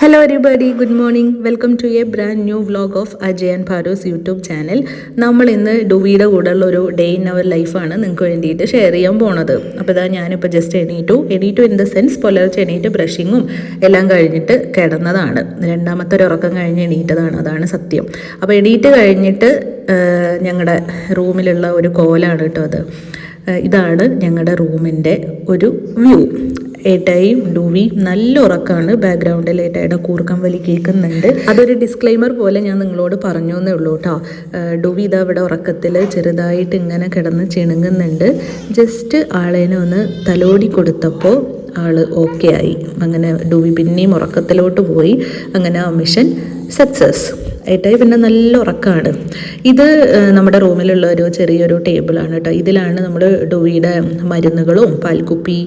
Hello everybody, good morning. Welcome to a brand new vlog of Ajay and Paru's YouTube channel. നമ്മൾ ഇന്ന് ഡുവിയുടെ കൂടെയുള്ള ഒരു day in our ലൈഫാണ് നിങ്ങൾക്ക് വേണ്ടിയിട്ട് ഷെയർ ചെയ്യാൻ പോണത്. അപ്പോൾ ഇതാ ഞാനിപ്പോൾ ജസ്റ്റ് എണീറ്റു ഇൻ ദ സെൻസ് പുലർച്ചെ എണീറ്റ് ബ്രഷിങ്ങും എല്ലാം കഴിഞ്ഞിട്ട് കിടന്നതാണ്. രണ്ടാമത്തെ ഒരു ഉറക്കം കഴിഞ്ഞ് എണീറ്റതാണ്, അതാണ് സത്യം. അപ്പോൾ എണീറ്റ് കഴിഞ്ഞിട്ട് ഞങ്ങളുടെ റൂമിലുള്ള ഒരു കോലാണ് കേട്ടോ അത്. ഇതാണ് ഞങ്ങളുടെ റൂമിൻ്റെ ഒരു വ്യൂ. ഏട്ടായും ഡുവിയും നല്ല ഉറക്കമാണ്. ബാക്ക്ഗ്രൗണ്ടിൽ ഏട്ടായുടെ കൂർക്കം വലി കേൾക്കുന്നുണ്ട്. അതൊരു ഡിസ്ക്ലൈമർ പോലെ ഞാൻ നിങ്ങളോട് പറഞ്ഞു എന്നേ ഉള്ളൂ കേട്ടോ. ഡുവി ഇതാ ഇവിടെ ഉറക്കത്തിൽ ചെറുതായിട്ട് ഇങ്ങനെ കിടന്ന് ചിണുങ്ങുന്നുണ്ട്. ജസ്റ്റ് ആളേനെ ഒന്ന് തലോടി കൊടുത്തപ്പോൾ ആൾ ഓക്കെ ആയി. അങ്ങനെ ഡുവി പിന്നെയും ഉറക്കത്തിലോട്ട് പോയി. അങ്ങനെ ആ മിഷൻ സക്സസ്. ഏട്ടായി പിന്നെ നല്ല ഉറക്കമാണ്. ഇത് നമ്മുടെ റൂമിലുള്ള ഒരു ചെറിയൊരു ടേബിളാണ് കേട്ടോ. ഇതിലാണ് നമ്മൾ ഡുവിയുടെ മരുന്നുകളും പാൽക്കുപ്പി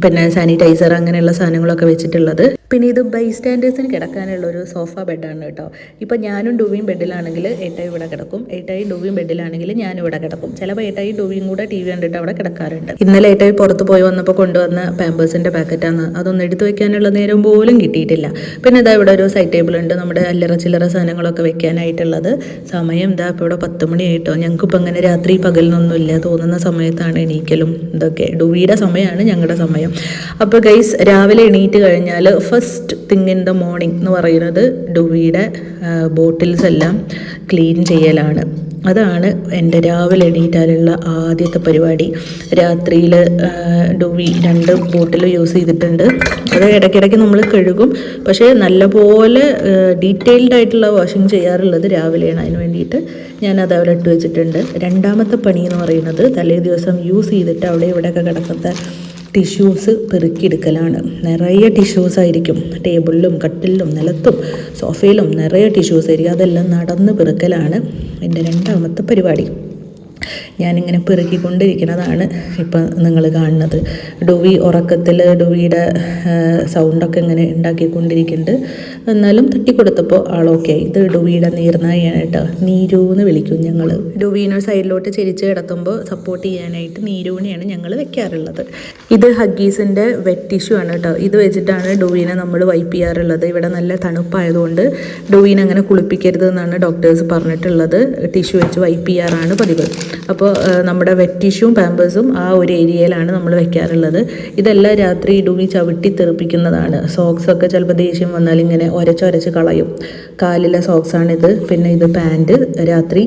പിന്നെ സാനിറ്റൈസർ അങ്ങനെയുള്ള സാധനങ്ങളൊക്കെ വെച്ചിട്ടുള്ളത്. പിന്നെ ഇത് ബൈസ്റ്റാൻഡേഴ്സിന് കിടക്കാനുള്ള ഒരു സോഫ ബെഡാണ് കേട്ടോ. ഇപ്പം ഞാനും ഡുവിയും ബെഡിലാണെങ്കിൽ ഏട്ടായി ഇവിടെ കിടക്കും, ഏട്ടായി ഡുവിയും ബെഡിലാണെങ്കിൽ ഞാനും ഇവിടെ കിടക്കും. ചിലപ്പോൾ ഏട്ടായി ഡുവിയും കൂടെ TV കണ്ടിട്ട് അവിടെ കിടക്കാറുണ്ട്. ഇന്നലെ ഏട്ടായി പുറത്ത് പോയി വന്നപ്പോൾ കൊണ്ടുവന്ന പാമ്പേഴ്സിൻ്റെ പാക്കറ്റാണ്. അതൊന്നും എടുത്തു വെക്കാനുള്ള നേരം പോലും കിട്ടിയിട്ടില്ല. പിന്നെ ഇതാ ഇവിടെ ഒരു സൈഡ് ടേബിൾ ഉണ്ട്, നമ്മുടെ അല്ലറ ചില്ലറ സാധനങ്ങളൊക്കെ വെക്കാനായിട്ടുള്ളത്. സമയം ഇതാ ഇപ്പോൾ ഇവിടെ 10 മണിയായിട്ടോ. ഞങ്ങൾക്കിപ്പോൾ അങ്ങനെ രാത്രി പകലിനൊന്നുമില്ല, തോന്നുന്ന സമയത്താണ് എണീക്കലും ഇതൊക്കെ. ഡുവിയുടെ സമയമാണ് ഞങ്ങളുടെ സമയം. അപ്പോൾ ഗൈസ്, രാവിലെ എണീറ്റ് കഴിഞ്ഞാൽ first thing in the morning എന്ന് പറയുന്നത് ഡുവിയുടെ ബോട്ടിൽസ് എല്ലാം ക്ലീൻ ചെയ്യലാണ്. അതാണ് എൻ്റെ രാവിലെ എണീറ്റാലുള്ള ആദ്യത്തെ പരിപാടി. രാത്രിയിൽ ഡുവി 2 ബോട്ടിൽ യൂസ് ചെയ്തിട്ടുണ്ട്. അത് ഇടയ്ക്കിടയ്ക്ക് നമ്മൾ കഴുകും, പക്ഷേ നല്ലപോലെ ഡീറ്റെയിൽഡ് ആയിട്ടുള്ള വാഷിങ് ചെയ്യാറുള്ളത് രാവിലെയാണ്. അതിന് വേണ്ടിയിട്ട് ഞാനത് അവിടെ ഇട്ട് വെച്ചിട്ടുണ്ട്. രണ്ടാമത്തെ പണി എന്ന് പറയുന്നത് തലേ ദിവസം യൂസ് ചെയ്തിട്ട് അവിടെ ഇവിടെയൊക്കെ കിടക്കുന്ന ടിഷ്യൂസ് പെറുക്കിയെടുക്കലാണ്. നിറയെ ടിഷ്യൂസ് ആയിരിക്കും ടേബിളിലും കട്ടിലും നിലത്തും സോഫയിലും നിറയെ ടിഷ്യൂസ് ആയിരിക്കും. അതെല്ലാം നടന്ന് പെറുക്കലാണ് എൻ്റെ രണ്ടാമത്തെ പരിപാടി. ഞാനിങ്ങനെ പെറുക്കിക്കൊണ്ടിരിക്കുന്നതാണ് ഇപ്പം നിങ്ങൾ കാണുന്നത്. ഡുവി ഉറക്കത്തിൽ ഡുവിയുടെ സൗണ്ടൊക്കെ ഇങ്ങനെ ഉണ്ടാക്കിക്കൊണ്ടിരിക്കുന്നുണ്ട്. എന്നാലും തട്ടിക്കൊടുത്തപ്പോൾ ആളോക്കെ. ഇത് ഡുവിയുടെ നീർനായാണ് കേട്ടോ. നീരു എന്ന് വിളിക്കും ഞങ്ങൾ. ഡുവീനെ സൈഡിലോട്ട് ചെരിച്ച് കിടത്തുമ്പോൾ സപ്പോർട്ട് ചെയ്യാനായിട്ട് നീരുവിനെയാണ് ഞങ്ങൾ വെക്കാറുള്ളത്. ഇത് ഹഗ്ഗീസിൻ്റെ വെറ്റ് ടിഷ്യൂ ആണ് കേട്ടോ. ഇത് വെച്ചിട്ടാണ് ഡുവീനെ നമ്മൾ വൈപ്പ് ചെയ്യാറുള്ളത്. ഇവിടെ നല്ല തണുപ്പായതുകൊണ്ട് ഡുവീനെ അങ്ങനെ കുളിപ്പിക്കരുത് എന്നാണ് ഡോക്ടേഴ്സ് പറഞ്ഞിട്ടുള്ളത്. ടിഷ്യൂ വെച്ച് വൈപ്പ് ചെയ്യാറാണ് പതിവ്. അപ്പോൾ നമ്മുടെ വെറ്റ് ടിഷ്യൂവും പാമ്പേഴ്സും ആ ഒരു ഏരിയയിലാണ് നമ്മൾ വെക്കാറുള്ളത്. ഇതെല്ലാം രാത്രി ഡുവി ചവിട്ടി തെറിപ്പിക്കുന്നതാണ്. സോക്സൊക്കെ ചിലപ്പോൾ ദേഷ്യം വന്നാൽ ഇങ്ങനെ ഒരച്ച് കളയും. കാലിലെ സോക്സാണിത്. പിന്നെ ഇത് പാൻറ്റ്. രാത്രി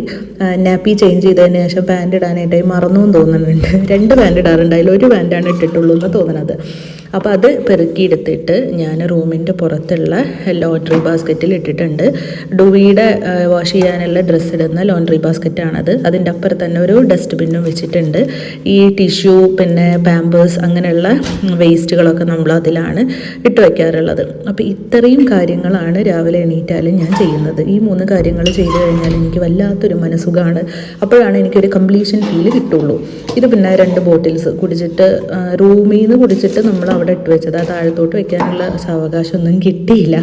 നാപ്പി ചേഞ്ച് ചെയ്തതിന് ശേഷം പാൻറ്റ് ഇടാനായിട്ടായി മറന്നു തോന്നുന്നുണ്ട്. 2 പാൻറ്റ് ഇടാറുണ്ട്, അതിൽ 1 പാൻറ്റാണ് ഇട്ടിട്ടുള്ളൂ എന്ന് തോന്നുന്നത്. അപ്പോൾ അത് പെറുക്കിയെടുത്തിട്ട് ഞാൻ റൂമിൻ്റെ പുറത്തുള്ള ലോണ്ട്രി ബാസ്ക്കറ്റിൽ ഇട്ടിട്ടുണ്ട്. ഡുവിയുടെ വാഷ് ചെയ്യാനുള്ള ഡ്രസ്സ് ഇടുന്ന ലോണ്ട്രി ബാസ്ക്കറ്റാണത്. അതിൻ്റെ അപ്പുറത്ത് തന്നെ ഒരു ഡസ്റ്റ്ബിന്നും വെച്ചിട്ടുണ്ട്. ഈ ടിഷ്യൂ പിന്നെ പാമ്പേഴ്സ് അങ്ങനെയുള്ള വേസ്റ്റുകളൊക്കെ നമ്മൾ അതിലാണ് ഇട്ട് വയ്ക്കാറുള്ളത്. അപ്പോൾ ഇത്രയും കാര്യങ്ങളാണ് രാവിലെ എണീറ്റാലും ഞാൻ ചെയ്യുന്നത്. ഈ 3 കാര്യങ്ങൾ ചെയ്തു കഴിഞ്ഞാൽ എനിക്ക് വല്ലാത്തൊരു മനസ്സുഖമാണ്. അപ്പോഴാണ് എനിക്കൊരു കംപ്ലീഷൻ ഫീൽ കിട്ടുള്ളൂ. ഇത് പിന്നെ 2 ബോട്ടിൽസ് കുടിച്ചിട്ട് റൂമിൽ നിന്ന് കുടിച്ചിട്ട് നമ്മൾ അവിടെ ഇട്ട് വെച്ചത്. ആ താഴത്തോട്ട് വെക്കാനുള്ള സാവകാശമൊന്നും കിട്ടിയില്ല.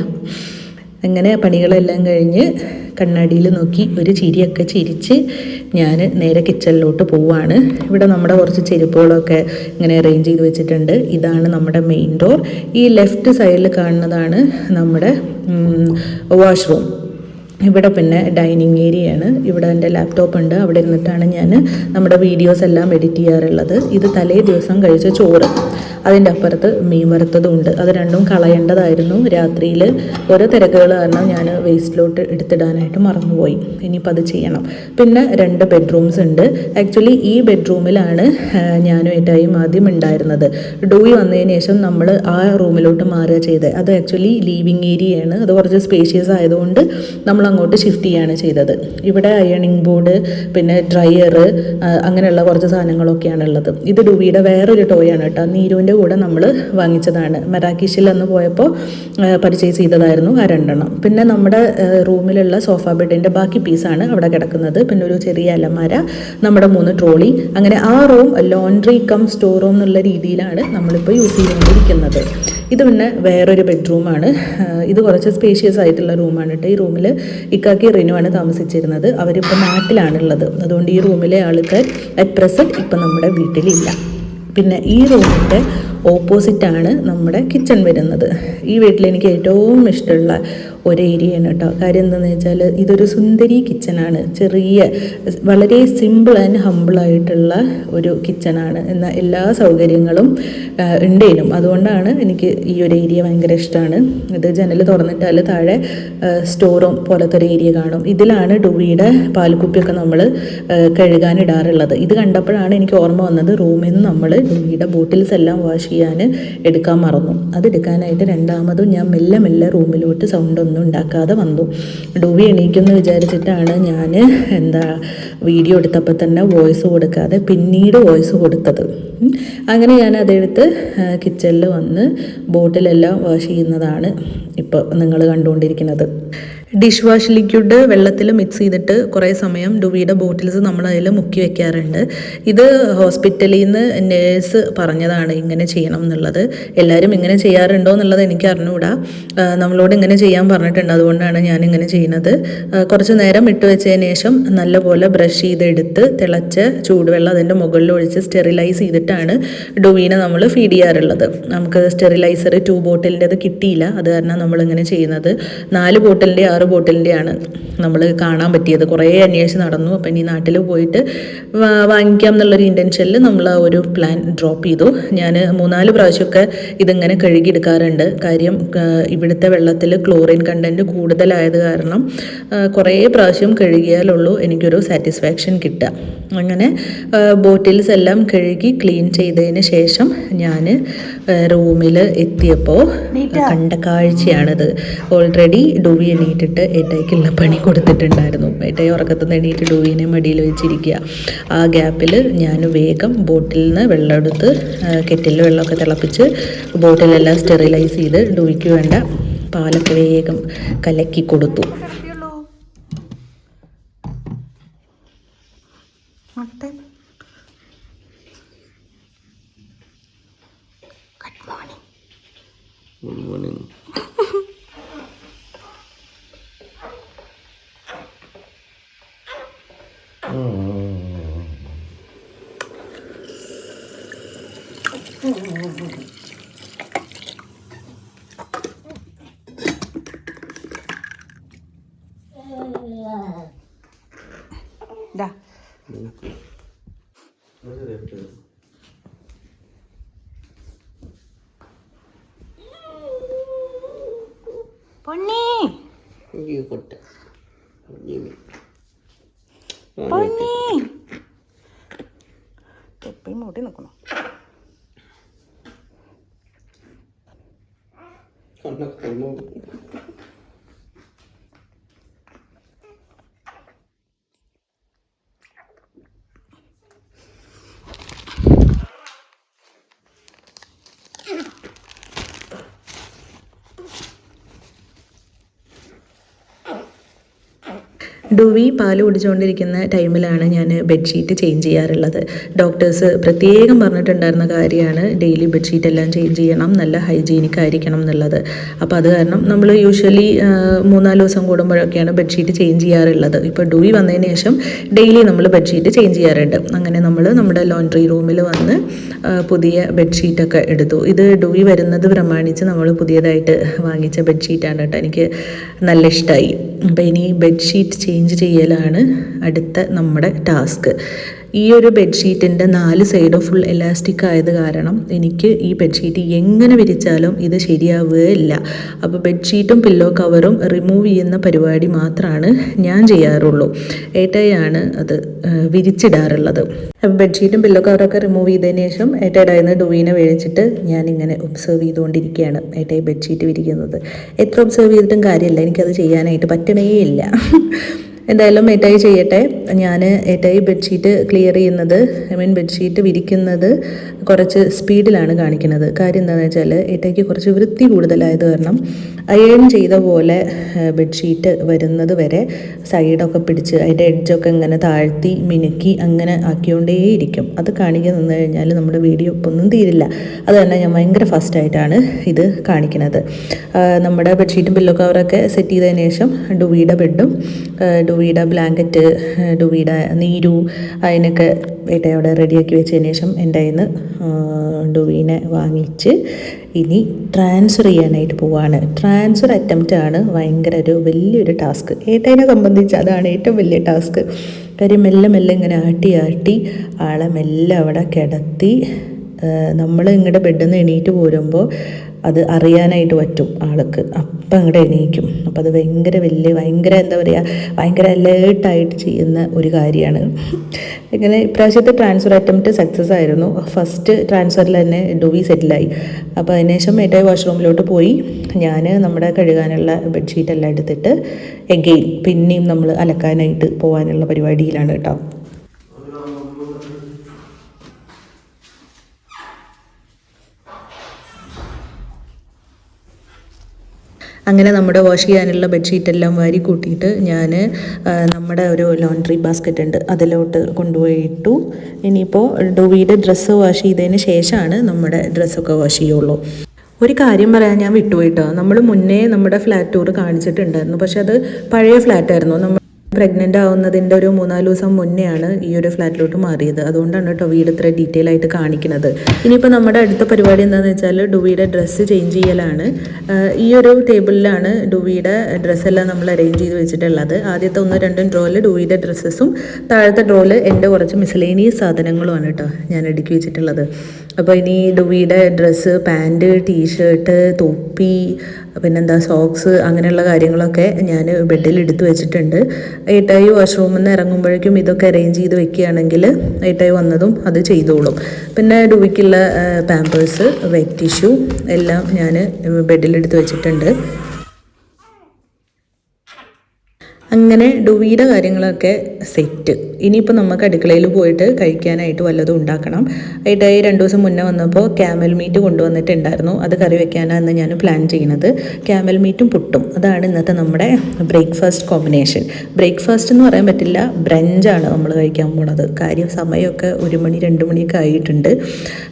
അങ്ങനെ പണികളെല്ലാം കഴിഞ്ഞ് കണ്ണാടിയിൽ നോക്കി ഒരു ചിരിയൊക്കെ ചിരിച്ച് ഞാൻ നേരെ കിച്ചണിലോട്ട് പോവുകയാണ്. ഇവിടെ നമ്മുടെ കുറച്ച് ചെരുപ്പുകളൊക്കെ ഇങ്ങനെ അറേഞ്ച് ചെയ്ത് വെച്ചിട്ടുണ്ട്. ഇതാണ് നമ്മുടെ മെയിൻ ഡോർ. ഈ ലെഫ്റ്റ് സൈഡിൽ കാണുന്നതാണ് നമ്മുടെ വാഷ്റൂം. ഇവിടെ പിന്നെ ഡൈനിങ് ഏരിയയാണ്. ഇവിടെ എൻ്റെ ലാപ്ടോപ്പ് ഉണ്ട്. അവിടെ ഇരുന്നിട്ടാണ് ഞാൻ നമ്മുടെ വീഡിയോസ് എല്ലാം എഡിറ്റ് ചെയ്യാറുള്ളത്. ഇത് തലേ ദിവസം കഴിച്ച ചോറ്, അതിൻ്റെ അപ്പുറത്ത് മീൻ വറുത്തതും ഉണ്ട്. അത് രണ്ടും കളയേണ്ടതായിരുന്നു. രാത്രിയിൽ ഓരോ തിരക്കുകൾ കാരണം ഞാൻ വേസ്റ്റിലോട്ട് എടുത്തിടാനായിട്ട് മറന്നുപോയി. ഇനിയിപ്പോൾ അത് ചെയ്യണം. പിന്നെ 2 ബെഡ്റൂംസ് ഉണ്ട്. ആക്ച്വലി ഈ ബെഡ്റൂമിലാണ് ഞാനും ഏട്ടായും ആദ്യം ഉണ്ടായിരുന്നത്. ഡുവി വന്നതിന് ശേഷം നമ്മൾ ആ റൂമിലോട്ട് മാറുക ചെയ്തത്. അത് ആക്ച്വലി ലീവിങ് ഏരിയയാണ്. അത് കുറച്ച് സ്പേഷ്യസ് ആയതുകൊണ്ട് നമ്മൾ അങ്ങോട്ട് ഷിഫ്റ്റ് ചെയ്യാണ് ചെയ്തത്. ഇവിടെ അയണിങ് ബോർഡ് പിന്നെ ഡ്രയർ അങ്ങനെയുള്ള കുറച്ച് സാധനങ്ങളൊക്കെയാണ് ഉള്ളത്. ഇത് ഡുവിയുടെ വേറൊരു ടോയാണ് കേട്ടോ. നീരുവിൻ്റെ കൂടെ നമ്മൾ വാങ്ങിച്ചതാണ്. മരാക്കിഷിൽ അന്ന് പോയപ്പോൾ പർച്ചേസ് ചെയ്തതായിരുന്നു ആ 2 എണ്ണം. പിന്നെ നമ്മുടെ റൂമിലുള്ള സോഫ ബെഡിൻ്റെ ബാക്കി പീസാണ് അവിടെ കിടക്കുന്നത്. പിന്നെ ഒരു ചെറിയ അലമാര, നമ്മുടെ 3 ട്രോളി. അങ്ങനെ ആ room laundry come store room എന്നുള്ള രീതിയിലാണ് നമ്മളിപ്പോൾ യൂസ് ചെയ്തുകൊണ്ടിരിക്കുന്നത്. ഇത് പിന്നെ വേറൊരു ബെഡ്റൂമാണ്. ഇത് കുറച്ച് സ്പേഷ്യസ് ആയിട്ടുള്ള റൂമാണ് കേട്ടോ. ഈ റൂമിൽ ഇക്കാക്കി റിനുവാണ് താമസിച്ചിരുന്നത്. അവരിപ്പോൾ നാട്ടിലാണുള്ളത്. അതുകൊണ്ട് ഈ റൂമിലെ ആൾക്കാർ അറ്റ് പ്രസൻറ്റ് ഇപ്പം നമ്മുടെ വീട്ടിലില്ല. പിന്നെ ഈ റൂമിൻ്റെ ഓപ്പോസിറ്റാണ് നമ്മുടെ കിച്ചൺ വരുന്നത്. ഈ വീട്ടിൽ എനിക്ക് ഏറ്റവും ഇഷ്ടമുള്ള ഒരു ഏരിയയാണ് കേട്ടോ. കാര്യം എന്താണെന്ന് വെച്ചാൽ ഇതൊരു സുന്ദരി കിച്ചണാണ്. ചെറിയ വളരെ സിമ്പിൾ ആൻഡ് ഹമ്പിളായിട്ടുള്ള ഒരു കിച്ചണാണ്. എന്നാൽ എല്ലാ സൗകര്യങ്ങളും ഉണ്ടേനും. അതുകൊണ്ടാണ് എനിക്ക് ഈ ഒരു ഏരിയ ഭയങ്കര ഇഷ്ടമാണ്. ഇത് ജനൽ തുറന്നിട്ടാൽ താഴെ സ്റ്റോറും പോലത്തെ ഒരു ഏരിയ കാണും. ഇതിലാണ് ഡുവിയുടെ പാൽക്കുപ്പിയൊക്കെ നമ്മൾ കഴുകാനിടാറുള്ളത്. ഇത് കണ്ടപ്പോഴാണ് എനിക്ക് ഓർമ്മ വന്നത്, റൂമിൽ നിന്ന് നമ്മൾ ഡുവിയുടെ ബോട്ടിൽസ് എല്ലാം വാഷ് ചെയ്യാൻ എടുക്കാൻ മറന്നു. അതെടുക്കാനായിട്ട് രണ്ടാമതും ഞാൻ മെല്ലെ മെല്ലെ റൂമിലോട്ട് സൗണ്ടൊന്നും ഉണ്ടാക്കാതെ വന്നു. ഡുവി എണീക്കുമെന്ന് വിചാരിച്ചിട്ടാണ് ഞാൻ വീഡിയോ എടുത്തപ്പോൾ തന്നെ വോയിസ് കൊടുക്കാതെ പിന്നീട് വോയിസ് കൊടുത്തത്. അങ്ങനെ ഞാൻ അതെടുത്ത് കിച്ചണിൽ വന്ന് ബോട്ടിലെല്ലാം വാഷ് ചെയ്യുന്നതാണ് ഇപ്പോൾ നിങ്ങൾ കണ്ടുകൊണ്ടിരിക്കുന്നത്. ഡിഷ് വാഷ് ലിക്വിഡ് വെള്ളത്തിൽ മിക്സ് ചെയ്തിട്ട് കുറേ സമയം ഡുവിയുടെ ബോട്ടിൽസ് നമ്മൾ അതിൽ മുക്കി വെക്കാറുണ്ട്. ഇത് ഹോസ്പിറ്റലിൽ നിന്ന് നേഴ്സ് പറഞ്ഞതാണ് ഇങ്ങനെ ചെയ്യണം എന്നുള്ളത്. എല്ലാവരും ഇങ്ങനെ ചെയ്യാറുണ്ടോ എന്നുള്ളത് എനിക്ക് അറിഞ്ഞുകൂടാ. നമ്മളോട് ഇങ്ങനെ ചെയ്യാൻ പറഞ്ഞിട്ടുണ്ട്, അതുകൊണ്ടാണ് ഞാനിങ്ങനെ ചെയ്യുന്നത്. കുറച്ച് നേരം ഇട്ട് വെച്ചതിന് ശേഷം നല്ലപോലെ ബ്രഷ് ചെയ്തെടുത്ത് തിളച്ച ചൂടുവെള്ളം അതിൻ്റെ മുകളിൽ ഒഴിച്ച് സ്റ്റെറിലൈസ് ചെയ്തിട്ടാണ് ഡുവീനെ നമ്മൾ ഫീഡ് ചെയ്യാറുള്ളത്. നമുക്ക് സ്റ്റെറിലൈസർ 2 ബോട്ടിലിൻ്റെത് കിട്ടിയില്ല, അത് കാരണം നമ്മളിങ്ങനെ ചെയ്യുന്നത്. 4 ബോട്ടിലിൻ്റെ 6 ബോട്ടിലിൻ്റെയാണ് നമ്മൾ കാണാൻ പറ്റിയത്. കുറേ അന്വേഷിച്ച് നടന്നു. അപ്പം ഇനി നാട്ടിൽ പോയിട്ട് വാങ്ങിക്കാം എന്നുള്ളൊരു ഇൻറ്റൻഷനിൽ നമ്മൾ ആ ഒരു പ്ലാൻ ഡ്രോപ്പ് ചെയ്തു. ഞാൻ 3-4 പ്രാവശ്യമൊക്കെ ഇതിങ്ങനെ കഴുകിയെടുക്കാറുണ്ട്. കാര്യം ഇവിടുത്തെ വെള്ളത്തിൽ ക്ലോറിൻ കണ്ടൻറ്റ് കൂടുതലായത് കാരണം കുറേ പ്രാവശ്യം കഴുകിയാലുള്ളൂ എനിക്കൊരു സാറ്റിസ്ഫാക്ഷൻ കിട്ടുക. അങ്ങനെ ബോട്ടിൽസ് എല്ലാം കഴുകി ക്ലീൻ ചെയ്തതിന് ശേഷം ഞാൻ റൂമിൽ എത്തിയപ്പോൾ കണ്ട കാഴ്ചയാണിത്. ഓൾറെഡി ഡുവി എണീറ്റിട്ട് ഏട്ടായിക്കുള്ള പണി കൊടുത്തിട്ടുണ്ടായിരുന്നു. ഏട്ടായി ഉറക്കത്തിൽ നിന്ന് എണീറ്റ് ഡുവീനെ മടിയിൽ വെച്ചിരിക്കുക. ആ ഗ്യാപ്പിൽ ഞാൻ വേഗം ബോട്ടിലിൽ നിന്ന് വെള്ളം എടുത്ത് കെറ്റിൽ വെള്ളമൊക്കെ തിളപ്പിച്ച് ബോട്ടിലെല്ലാം സ്റ്റെറിലൈസ് ചെയ്ത് ഡുവിക്ക് വേണ്ട പാലൊക്കെ വേഗം കലക്കി കൊടുത്തു. Good morning. Da. പൊന്നി പൊന്നി തൊപ്പി മൂട്ടി നിൽക്കണം. ഡുവി പാല് കുടിച്ചുകൊണ്ടിരിക്കുന്ന ടൈമിലാണ് ഞാൻ ബെഡ്ഷീറ്റ് ചേഞ്ച് ചെയ്യാറുള്ളത്. ഡോക്ടേഴ്സ് പ്രത്യേകം പറഞ്ഞിട്ടുണ്ടായിരുന്ന കാര്യമാണ് ഡെയിലി ബെഡ്ഷീറ്റ് എല്ലാം ചേഞ്ച് ചെയ്യണം, നല്ല ഹൈജീനിക് ആയിരിക്കണം എന്നുള്ളത്. അപ്പോൾ അത് കാരണം നമ്മൾ യൂഷ്വലി 3-4 ദിവസം കൂടുമ്പോഴൊക്കെയാണ് ബെഡ്ഷീറ്റ് ചേഞ്ച് ചെയ്യാറുള്ളത്. ഇപ്പോൾ ഡുവി വന്നതിന് ശേഷം ഡെയിലി നമ്മൾ ബെഡ്ഷീറ്റ് ചേഞ്ച് ചെയ്യാറുണ്ട്. അങ്ങനെ നമ്മൾ നമ്മുടെ ലോണ്ട്രി റൂമിൽ വന്ന് പുതിയ ബെഡ്ഷീറ്റൊക്കെ എടുത്തു. ഇത് ഡുവി വരുന്നത് പ്രമാണിച്ച് നമ്മൾ പുതിയതായിട്ട് വാങ്ങിച്ച ബെഡ്ഷീറ്റാണ് കേട്ടോ. എനിക്ക് നല്ല ഇഷ്ടമായി. അപ്പോൾ ഇനി ബെഡ്ഷീറ്റ് ചേഞ്ച് ചെയ്യലാണ് അടുത്ത നമ്മുടെ ടാസ്ക്. ഈ ഒരു ബെഡ്ഷീറ്റിൻ്റെ 4 സൈഡും ഫുൾ എലാസ്റ്റിക് ആയത് കാരണം എനിക്ക് ഈ ബെഡ്ഷീറ്റ് എങ്ങനെ വിരിച്ചാലും ഇത് ശരിയാവുകയില്ല. അപ്പോൾ ബെഡ്ഷീറ്റും പില്ലോ കവറും റിമൂവ് ചെയ്യുന്ന പരിപാടി മാത്രമാണ് ഞാൻ ചെയ്യാറുള്ളൂ. ഏട്ടായാണ് അത് വിരിച്ചിടാറുള്ളത്. ബെഡ്ഷീറ്റും പില്ലോ കവറൊക്കെ റിമൂവ് ചെയ്തതിന് ശേഷം ഏട്ടയുടെ നിന്ന് ഡുവീനെ മേടിച്ചിട്ട് ഞാനിങ്ങനെ ഒബ്സർവ് ചെയ്തുകൊണ്ടിരിക്കുകയാണ് ഏട്ടായി ബെഡ്ഷീറ്റ് വിരിക്കുന്നത്. എത്ര ഒബ്സർവ് ചെയ്തിട്ടും കാര്യമില്ല, എനിക്കത് ചെയ്യാനായിട്ട് പറ്റണേ ഇല്ല. എന്തായാലും ഏട്ടായി ചെയ്യട്ടെ. ഞാൻ ഏട്ടായി ബെഡ്ഷീറ്റ് ക്ലിയർ ചെയ്യുന്നത്, ബെഡ്ഷീറ്റ് വിരിക്കുന്നത് കുറച്ച് സ്പീഡിലാണ് കാണിക്കുന്നത്. കാര്യം എന്താണെന്ന് വെച്ചാൽ ഏട്ടായിക്ക് കുറച്ച് വൃത്തി കൂടുതലായത് കാരണം അയൺ ചെയ്ത പോലെ ബെഡ്ഷീറ്റ് വരുന്നത് വരെ സൈഡൊക്കെ പിടിച്ച് അതിൻ്റെ എഡ്ജൊക്കെ ഇങ്ങനെ താഴ്ത്തി മിനുക്കി അങ്ങനെ ആക്കിക്കൊണ്ടേയിരിക്കും. അത് കാണിക്കാൻ നിന്ന് കഴിഞ്ഞാൽ നമ്മുടെ വീഡിയോ ഒന്നും തീരില്ല. അത് തന്നെ ഞാൻ ഭയങ്കര ഫാസ്റ്റായിട്ടാണ് ഇത് കാണിക്കുന്നത്. നമ്മുടെ ബെഡ്ഷീറ്റും പില്ലോ കവറൊക്കെ സെറ്റ് ചെയ്തതിന് ശേഷം ഡുവിയുടെ ബെഡും ഡുവി ഡുവിയുടെ ബ്ലാങ്കറ്റ്, ഡുവിയുടെ നീരു, അതിനൊക്കെ ഏട്ടായി അവിടെ റെഡിയാക്കി വെച്ചതിന് ശേഷം എൻ്റെ കയ്യിൽ നിന്ന് ഡുവിനെ വാങ്ങിച്ച് ഇനി ട്രാൻസ്ഫർ ചെയ്യാനായിട്ട് പോവാണ്. ട്രാൻസ്ഫർ അറ്റംപ്റ്റ് ആണ് ഭയങ്കര വലിയൊരു ടാസ്ക്. ഏട്ടായിനെ സംബന്ധിച്ച് അതാണ് ഏറ്റവും വലിയ ടാസ്ക്. കാര്യം മെല്ലെ മെല്ലെ ഇങ്ങനെ ആട്ടി ആളെ മെല്ലെ അവിടെ കിടത്തി നമ്മൾ ഇങ്ങോട്ട് ബെഡിൽ നിന്ന് എണീറ്റ് പോരുമ്പോൾ അത് അറിയാനായിട്ട് പറ്റും ആൾക്ക്. അപ്പം അങ്ങോട്ട് എണീക്കും. അപ്പം അത് ഭയങ്കര എന്താ പറയുക, ഭയങ്കര അലേർട്ടായിട്ട് ചെയ്യുന്ന ഒരു കാര്യമാണ്. ഇങ്ങനെ ഇപ്രാവശ്യത്തെ ട്രാൻസ്ഫർ അറ്റംപ്റ്റ് സക്സസ് ആയിരുന്നു. ഫസ്റ്റ് ട്രാൻസ്ഫറിൽ തന്നെ ഡുവി സെറ്റിലായി. അപ്പോൾ അതിനുശേഷം ഏട്ടായി വാഷ്റൂമിലോട്ട് പോയി. ഞാൻ നമ്മുടെ കഴുകാനുള്ള ബെഡ്ഷീറ്റ് എല്ലാം എടുത്തിട്ട് എഗെയിൻ പിന്നെയും നമ്മൾ അലക്കാനായിട്ട് പോകാനുള്ള പരിപാടിയിലാണ് കേട്ടോ. അങ്ങനെ നമ്മുടെ വാഷ് ചെയ്യാനുള്ള ബെഡ്ഷീറ്റെല്ലാം വാരി കൂട്ടിയിട്ട് ഞാൻ നമ്മുടെ ഒരു ലോണ്ട്രി ബാസ്ക്കറ്റ് ഉണ്ട്, അതിലോട്ട് കൊണ്ടുപോയിട്ടു. ഇനിയിപ്പോൾ ഡുവിയുടെ ഡ്രസ്സ് വാഷ് ചെയ്തതിന് ശേഷമാണ് നമ്മുടെ ഡ്രസ്സൊക്കെ വാഷ് ചെയ്യുള്ളൂ. ഒരു കാര്യം പറയാൻ ഞാൻ വിട്ടുപോയിട്ടോ, നമ്മൾ മുന്നേ നമ്മുടെ ഫ്ലാറ്റ് ടൂർ കാണിച്ചിട്ടുണ്ടായിരുന്നു. പക്ഷെ അത് പഴയ ഫ്ലാറ്റായിരുന്നു. നമ്മൾ പ്രഗ്നൻ്റ് ആവുന്നതിൻ്റെ ഒരു 3-4 ദിവസം മുന്നെയാണ് ഈ ഒരു ഫ്ലാറ്റിലോട്ട് മാറിയത്. അതുകൊണ്ടാണ് കേട്ടോ വീട് ഇത്ര ഡീറ്റെയിൽ ആയിട്ട് കാണിക്കുന്നത്. ഇനിയിപ്പോൾ നമ്മുടെ അടുത്ത പരിപാടി എന്താണെന്ന് വെച്ചാൽ ഡുവിയുടെ ഡ്രസ്സ് ചേഞ്ച് ചെയ്യലാണ്. ഈ ഒരു ടേബിളിലാണ് ഡുവിയുടെ ഡ്രസ്സെല്ലാം നമ്മൾ അറേഞ്ച് ചെയ്ത് വെച്ചിട്ടുള്ളത്. ആദ്യത്തെ 1-2 ഡ്രോയിൽ ഡുവിയുടെ ഡ്രസ്സസും താഴത്തെ ഡ്രോയിൽ എൻ്റെ കുറച്ച് മിസ്ലേനിയസ് സാധനങ്ങളുമാണ് കേട്ടോ ഞാൻ അടുക്കി വെച്ചിട്ടുള്ളത്. അപ്പോൾ ഇനി ഡുവിയുടെ ഡ്രസ്സ്, പാൻറ്റ്, ടീഷർട്ട്, തൊപ്പി, പിന്നെന്താ സോക്സ്, അങ്ങനെയുള്ള കാര്യങ്ങളൊക്കെ ഞാൻ ബെഡിൽ എടുത്ത് വെച്ചിട്ടുണ്ട്. ഏട്ടായി വാഷ്റൂമിൽ നിന്ന് ഇറങ്ങുമ്പോഴേക്കും ഇതൊക്കെ അറേഞ്ച് ചെയ്ത് വെക്കുകയാണെങ്കിൽ ഏട്ടായി വന്നതും അത് ചെയ്തോളും. പിന്നെ ഡുവിക്കുള്ള പാമ്പേഴ്സ്, വെറ്റ് ടിഷ്യൂ എല്ലാം ഞാൻ ബെഡിലെടുത്ത് വെച്ചിട്ടുണ്ട്. അങ്ങനെ ഡുവിയുടെ കാര്യങ്ങളൊക്കെ സെറ്റ്. ഇനിയിപ്പോൾ നമുക്ക് അടുക്കളയിൽ പോയിട്ട് കഴിക്കാനായിട്ട് വല്ലതും ഉണ്ടാക്കണം. ഏട്ടായി 2 ദിവസം മുന്നേ വന്നപ്പോൾ ക്യാമൽ മീറ്റ് കൊണ്ടുവന്നിട്ടുണ്ടായിരുന്നു. അത് കറി വെക്കാനാണ് ഞാൻ പ്ലാൻ ചെയ്യുന്നത്. ക്യാമൽ മീറ്റും പുട്ടും, അതാണ് ഇന്നത്തെ നമ്മുടെ ബ്രേക്ക്ഫാസ്റ്റ് കോമ്പിനേഷൻ. ബ്രേക്ക്ഫാസ്റ്റ് എന്ന് പറയാൻ പറ്റില്ല, ബ്രഞ്ചാണ് നമ്മൾ കഴിക്കാൻ പോണത്. കാര്യം സമയമൊക്കെ 1 മണി 2 മണിയൊക്കെ ആയിട്ടുണ്ട്.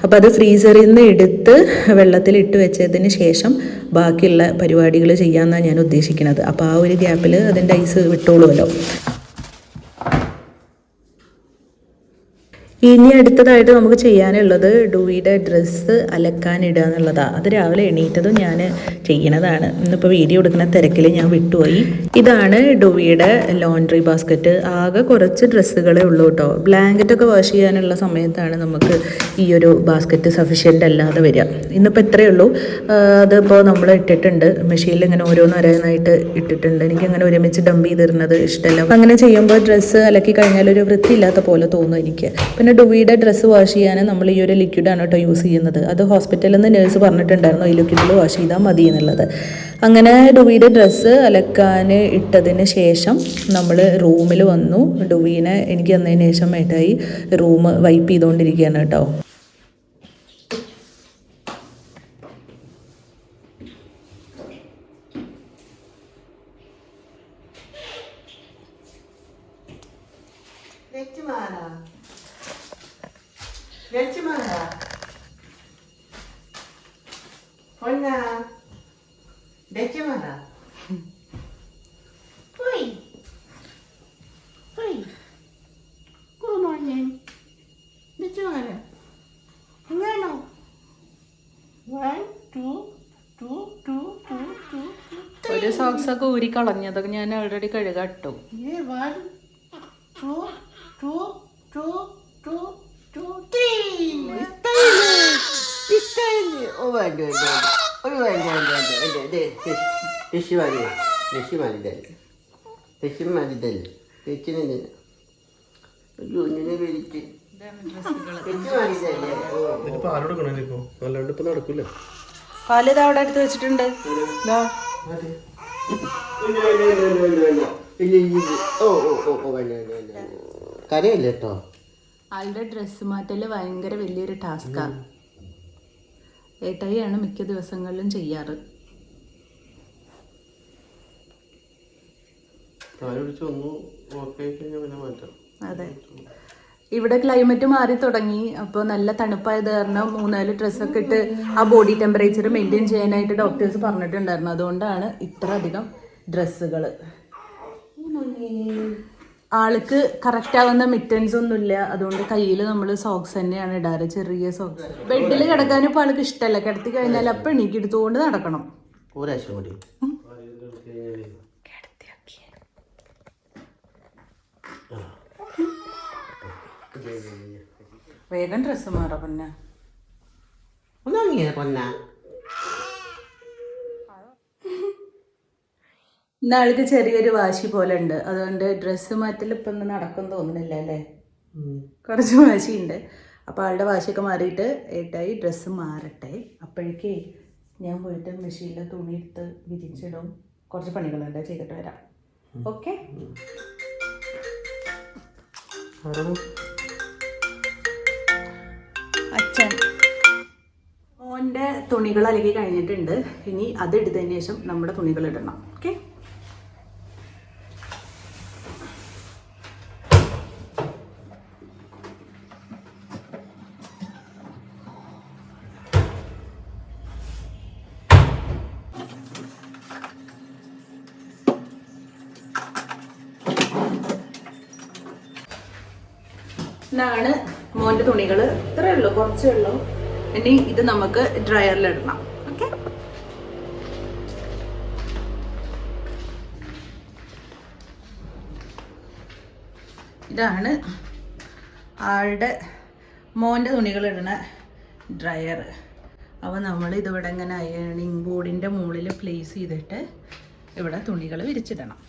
അപ്പോൾ അത് ഫ്രീസറിൽ നിന്ന് എടുത്ത് വെള്ളത്തിലിട്ട് വെച്ചതിന് ശേഷം ബാക്കിയുള്ള പരിപാടികൾ ചെയ്യാമെന്നാണ് ഞാൻ ഉദ്ദേശിക്കുന്നത്. അപ്പോൾ ആ ഒരു ഗ്യാപ്പിൽ അതിൻ്റെ ഐസ് വിട്ടോളുമല്ലോ. ഇനി അടുത്തതായിട്ട് നമുക്ക് ചെയ്യാനുള്ളത് ഡുവിയുടെ ഡ്രസ്സ് അലക്കാനിടുക എന്നുള്ളതാണ്. അത് രാവിലെ എണീറ്റതും ഞാൻ ചെയ്യണതാണ്. ഇന്നിപ്പോൾ വീഡിയോ എടുക്കുന്ന തിരക്കിൽ ഞാൻ വിട്ടുപോയി. ഇതാണ് ഡുവിയുടെ ലോണ്ട്രി ബാസ്ക്കറ്റ്. ആകെ കുറച്ച് ഡ്രസ്സുകളേ ഉള്ളൂ കേട്ടോ. ബ്ലാങ്കറ്റൊക്കെ വാഷ് ചെയ്യാനുള്ള സമയത്താണ് നമുക്ക് ഈ ഒരു ബാസ്ക്കറ്റ് സഫിഷ്യൻ്റ് അല്ലാതെ വരിക. ഇന്നിപ്പോൾ ഇത്രയേ ഉള്ളൂ. അതിപ്പോൾ നമ്മൾ ഇട്ടിട്ടുണ്ട് മെഷീനിൽ, ഇങ്ങനെ ഓരോന്നോരോന്നായിട്ട് ഇട്ടിട്ടുണ്ട്. എനിക്കങ്ങനെ ഒരുമിച്ച് ഡംപ് ചെയ്തിരുന്നത് ഇഷ്ടമല്ല. അങ്ങനെ ചെയ്യുമ്പോൾ ഡ്രസ്സ് അലക്കി കഴിഞ്ഞാൽ ഒരു വൃത്തിയില്ലാത്ത പോലെ തോന്നും എനിക്ക്. പിന്നെ ഡുവിയുടെ ഡ്രസ്സ് വാഷ് ചെയ്യാൻ നമ്മൾ ഈ ഒരു ലിക്വിഡാണ് കേട്ടോ യൂസ് ചെയ്യുന്നത്. അത് ഹോസ്പിറ്റലിൽ നിന്ന് നേഴ്സ് പറഞ്ഞിട്ടുണ്ടായിരുന്നു ഈ ലിക്വിഡിൽ വാഷ് ചെയ്താൽ മതി എന്നുള്ളത്. അങ്ങനെ ഡുവിയുടെ ഡ്രസ്സ് അലക്കാൻ ഇട്ടതിന് ശേഷം നമ്മൾ റൂമിൽ വന്നു. ഡുവിനെ എനിക്ക് തന്നതിന് ശേഷം ഏട്ടായി റൂം വൈപ്പ് ചെയ്തുകൊണ്ടിരിക്കുകയാണ് കേട്ടോ. Hola. Becce mana? Oi. Oi. Good morning. Becce mana? No. 1, 2, 2, 2, 2, 2. ഒരു സോക്സൊക്കെ ഊരി കളഞ്ഞതൊക്കെ ഞാൻ ഓൾറെഡി കഴുകട്ടു. 1, 2, 2, 2, 2, 2, 3. Style. Oh, വേണ്ട. രക്ഷി മാറിയതല്ലേ. അയ്യോ ഇങ്ങനെ പേരിച്ച് നടക്കൂല. പാല് ഇതാ അവിടെ എടുത്ത് വെച്ചിട്ടുണ്ട്. കരയല്ലേ കേട്ടോ. ആളുടെ ഡ്രസ്സ് മാറ്റല് ഭയങ്കര വലിയൊരു ടാസ്കാണ്. ഏട്ടായിയാണ് മിക്ക ദിവസങ്ങളിലും ചെയ്യാറ്. അതെ, ഇവിടെ ക്ലൈമറ്റ് മാറി തുടങ്ങി. അപ്പോൾ നല്ല തണുപ്പായത് കാരണം 3-4 ഡ്രസ്സൊക്കെ ഇട്ട് ആ ബോഡി ടെമ്പറേച്ചർ മെയിൻറ്റെയിൻ ചെയ്യാനായിട്ട് ഡോക്ടേഴ്സ് പറഞ്ഞിട്ടുണ്ടായിരുന്നു. അതുകൊണ്ടാണ് ഇത്ര അധികം ഡ്രസ്സുകൾ. ആൾക്ക് കറക്റ്റ് ആവുന്ന മിറ്റൻസ് ഒന്നുമില്ല, അതുകൊണ്ട് കയ്യിൽ നമ്മൾ സോക്സ് തന്നെയാണ് ഇടാറ്, ചെറിയ സോക്സ്. ബെഡിൽ കിടക്കാനും ഇപ്പോൾ ആൾക്ക് ഇഷ്ടമല്ല, കിടത്തി കഴിഞ്ഞാൽ അപ്പം എണീക്ക് എടുത്തുകൊണ്ട് നടക്കണം. ഒരാഴ്ച കൂടി വേഗം ഡ്രസ്സ് മാറാ പൊന്നെ. ഒന്നങ്ങിയ പൊന്ന ഇന്നാൾക്ക് ചെറിയൊരു വാശി പോലെ ഉണ്ട്, അതുകൊണ്ട് ഡ്രസ്സ് മാറ്റൽ ഇപ്പം ഒന്നും നടക്കും തോന്നുന്നില്ല അല്ലേ, കുറച്ച് വാശിയുണ്ട്. അപ്പോൾ ആളുടെ വാശിയൊക്കെ മാറിയിട്ട് ഏട്ടായി ഡ്രസ്സ് മാറട്ടെ, അപ്പോഴേക്കേ ഞാൻ പോയിട്ട് മെഷീനിൽ തുണി എടുത്ത് വിരിച്ചിടും, കുറച്ച് പണികളുണ്ട്, ചെയ്തിട്ട് വരാം. ഓക്കെ. അച്ഛൻ മോൻ്റെ തുണികൾ അലക്കി കഴിഞ്ഞിട്ടുണ്ട്, ഇനി അത് എടുത്തതിന് ശേഷം നമ്മുടെ തുണികൾ ഇടണം. ഓക്കെ. ഇതാണ് മോൻ്റെ തുണികൾ, ഇത്രയേ ഉള്ളൂ, കുറച്ചേ ഉള്ളൂ. ഇനി ഇത് നമുക്ക് ഡ്രയറിലിടണം. ഓക്കെ. ഇതാണ് ആളുടെ മോൻ്റെ തുണികളിടുന്ന ഡ്രയർ. അപ്പോൾ നമ്മൾ ഇതിവിടെ ഇങ്ങനെ അയണിങ് ബോർഡിൻ്റെ മുകളിൽ പ്ലേസ് ചെയ്തിട്ട് ഇവിടെ തുണികൾ വിരിച്ചിടണം.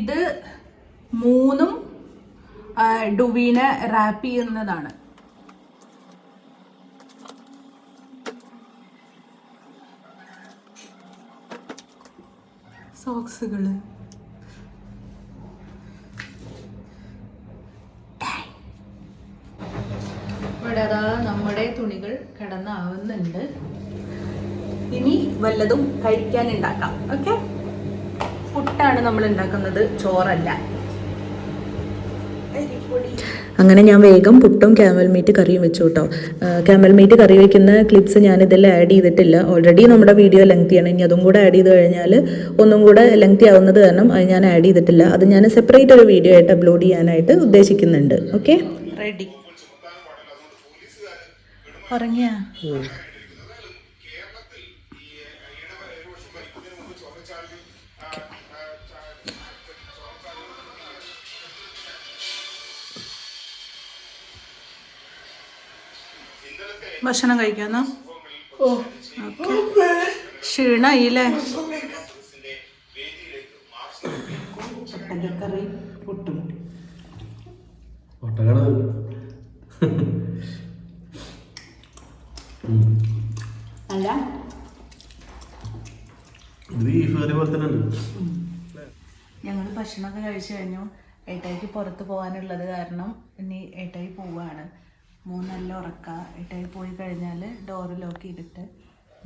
ഇത് മൂന്നും ഡുവീനെ റാപ്പ് ചെയ്യുന്നതാണ്. സോക്സുകൾ ഇവിടെ അതാ നമ്മുടെ തുണികൾ കിടന്നാവുന്നുണ്ട്. ഇനി വല്ലതും കഴിക്കാൻ ഉണ്ടാക്കാം. ഓക്കെ. പുട്ടാണ് നമ്മൾ ഉണ്ടാക്കുന്നത്, ചോറല്ല. അങ്ങനെ ഞാൻ വേഗം പുട്ടും ക്യാമൽ മീറ്റ് കറിയും വെച്ചു കേട്ടോ. ക്യാമൽ മീറ്റ് കറി വയ്ക്കുന്ന ക്ലിപ്സ് ഞാനിതെല്ലാം ആഡ് ചെയ്തിട്ടില്ല, ഓൾറെഡി നമ്മുടെ വീഡിയോ ലെങ്തിയാണ്. ഇനി അതും കൂടെ ആഡ് ചെയ്ത് കഴിഞ്ഞാൽ ഒന്നും കൂടെ ലെങ്തി ആവുന്നത് കാരണം അത് ഞാൻ ആഡ് ചെയ്തിട്ടില്ല. അത് ഞാൻ സെപ്പറേറ്റ് ഒരു വീഡിയോ ആയിട്ട് അപ്ലോഡ് ചെയ്യാനായിട്ട് ഉദ്ദേശിക്കുന്നുണ്ട്. ഓക്കെ. റെഡി. ഉറങ്ങിയ ഭക്ഷണം കഴിക്കാന്നോ? ഓക്കെ. ക്ഷീണായില്ലേ? കറി പുട്ടും അല്ല ഞങ്ങൾ ഭക്ഷണമൊക്കെ കഴിച്ചു കഴിഞ്ഞു. ഏട്ടായിക്ക് പുറത്ത് പോകാനുള്ളത് കാരണം ഇനി ഏട്ടായി പോവാണ്. നല്ല ഉറക്ക. ഏട്ടായി പോയി കഴിഞ്ഞാൽ ഡോറ് ലോക്ക് ചെയ്തിട്ട്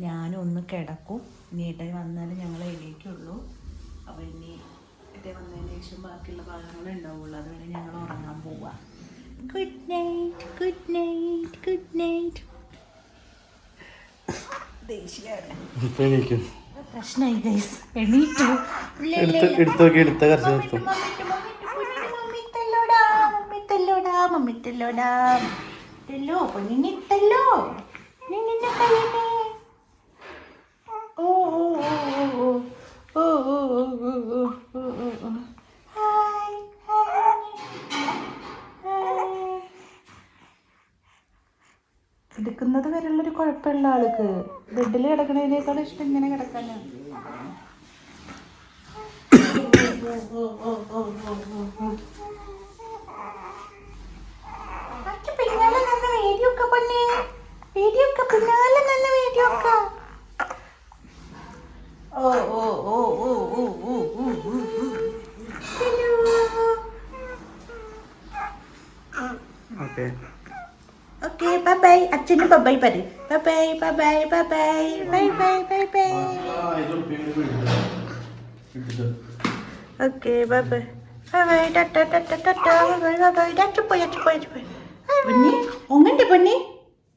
ഞാനും ഒന്ന് കിടക്കും. ഇനി ഏട്ടായി വന്നാൽ ഞങ്ങൾ എണീക്കുള്ളൂ. അപ്പോൾ ഇനി ഏട്ടായി വന്നതിന് ശേഷം ബാക്കിയുള്ള ഭാഗങ്ങൾ ഉണ്ടാവുള്ളൂ. അതുവരെ ഞങ്ങൾ ഉറങ്ങാൻ പോവാം. Good night, good night, good night. ദേഷ്യാണ്. പ്രശ്നമായി ഗൈസ്. എണീറ്റു. മമ്മിട്ടല്ലോടാ ഇട്ടല്ലോ പൊന്നിട്ടല്ലോ നിന്നെ കയ്യന്നെ. ഓ ഓ ഓ ഓ ഓ ഓ ഓ ഹായ് എടുക്കുന്നത് വരെയുള്ളൊരു കുഴപ്പമുള്ള ആൾക്ക് ബെഡിൽ കിടക്കണതിനേക്കാളും ഇഷ്ടം ഇങ്ങനെ കിടക്കാനാണ്. പിന്നാലെ നല്ല വീഡിയോക്ക പൊന്നെ, വീഡിയോക്ക പിന്നാലെ നല്ല വീഡിയോക്ക. ഓ ഓ ഓ ഓ ഓ ഓ ഓ ഓക്കെ ഓക്കെ. Bye bye. അച്ഛന് ബൈ ബൈ പറ. By bye bye bye bye bye bye bye by. Okay bye bye bye by. Tata Tata Tata by bye by. Tata പോയി പോയി. പൊന്നി ഒങ്ങണ്ടേ പൊന്നി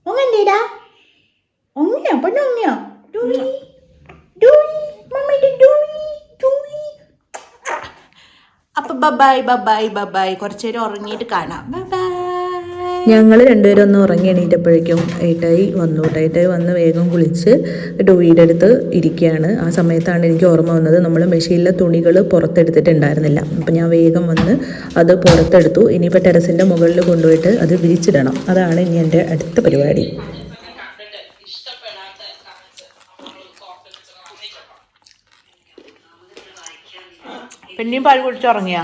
ഒങ്ങണ്ടേടാ ഒങ്ങിയോ പൊന്നു ഒങ്ങിയോ. ഡൂയി ഡൂയി മമ്മിയുടെ Dewey Dewey by bye by. കുറച്ചു നേരം ഉറങ്ങിയിട്ട് കാണാം. ബൈ. ഞങ്ങൾ രണ്ടുപേരും ഒന്ന് ഉറങ്ങി എണീറ്റപ്പോഴേക്കും ഏട്ടായി വന്നു. ഏട്ടായി വന്ന് വേഗം കുളിച്ച് ഡോയിയുടെ അടുത്ത് ഇരിക്കുകയാണ്. ആ സമയത്താണ് എനിക്ക് ഓർമ്മ വന്നത് നമ്മൾ മെഷീനിലെ തുണികൾ പുറത്തെടുത്തിട്ടുണ്ടായിരുന്നില്ല. അപ്പം ഞാൻ വേഗം വന്ന് അത് പുറത്തെടുത്തു. ഇനിയിപ്പോൾ ടെറസിൻ്റെ മുകളിൽ കൊണ്ടുപോയിട്ട് അത് വിരിച്ചിടണം. അതാണ് ഇനി എൻ്റെ അടുത്ത പരിപാടി. പിന്നെയും പാൽ കുടിച്ചുറങ്ങിയാ?